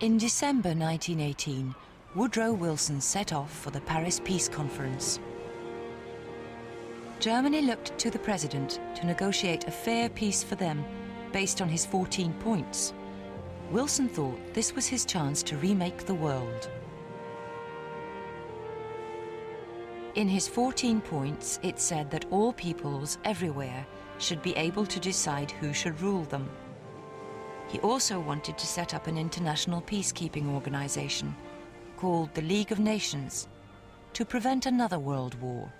In December 1918, Woodrow Wilson set off for the Paris Peace Conference. Germany looked to the president to negotiate a fair peace for them based on his 14 points. Wilson thought this was his chance to remake the world. In his 14 points, it said that all peoples everywhere should be able to decide who should rule them. He also wanted to set up an international peacekeeping organization called the League of Nations to prevent another world war.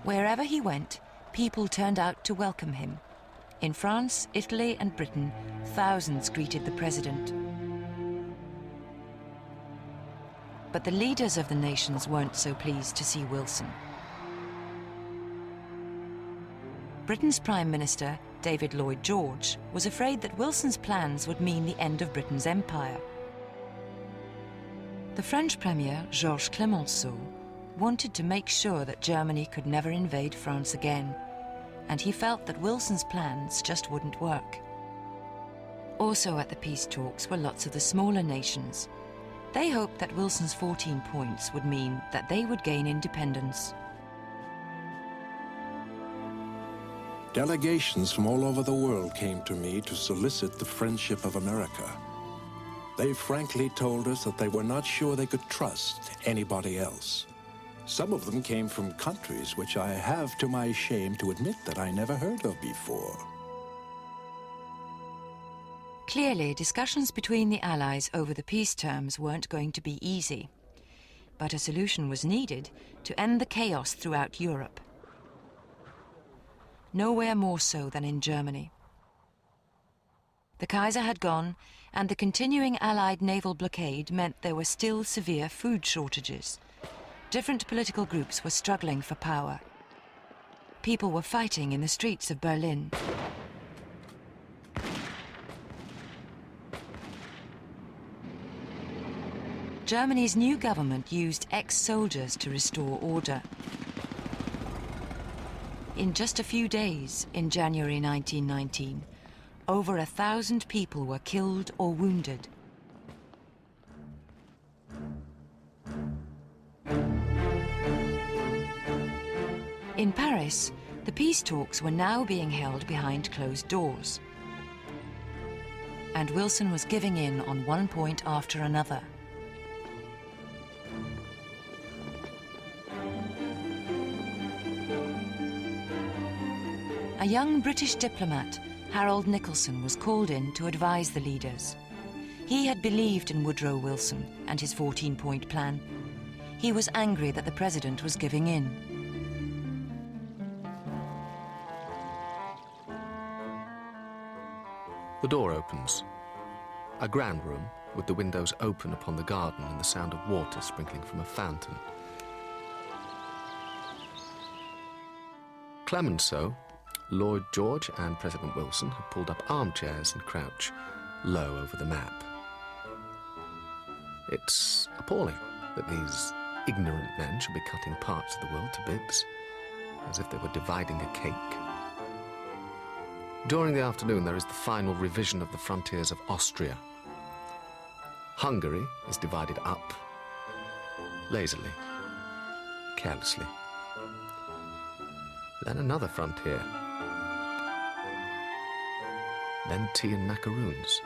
Wherever he went, people turned out to welcome him. In France, Italy, and Britain, thousands greeted the president. But the leaders of the nations weren't so pleased to see Wilson. Britain's Prime Minister, David Lloyd George, was afraid that Wilson's plans would mean the end of Britain's empire. The French Premier, Georges Clemenceau, wanted to make sure that Germany could never invade France again, and he felt that Wilson's plans just wouldn't work. Also at the peace talks were lots of the smaller nations. They hoped that Wilson's 14 points would mean that they would gain independence. Delegations from all over the world came to me to solicit the friendship of America. They frankly told us that they were not sure they could trust anybody else. Some of them came from countries which I have, to my shame, to admit that I never heard of before. Clearly, discussions between the Allies over the peace terms weren't going to be easy, but a solution was needed to end the chaos throughout Europe. Nowhere more so than in Germany. The Kaiser had gone, and the continuing Allied naval blockade meant there were still severe food shortages. Different political groups were struggling for power. People were fighting in the streets of Berlin. Germany's new government used ex-soldiers to restore order. In just a few days, in January 1919, over 1,000 people were killed or wounded. In Paris, the peace talks were now being held behind closed doors. And Wilson was giving in on one point after another. A young British diplomat, Harold Nicholson, was called in to advise the leaders. He had believed in Woodrow Wilson and his 14-point plan. He was angry that the president was giving in. The door opens. A grand room with the windows open upon the garden and the sound of water sprinkling from a fountain. Clemenceau, Lloyd George and President Wilson had pulled up armchairs and crouch low over the map. It's appalling that these ignorant men should be cutting parts of the world to bits, as if they were dividing a cake. During the afternoon, there is the final revision of the frontiers of Austria. Hungary is divided up, lazily, carelessly. Then another frontier. Then tea and macaroons.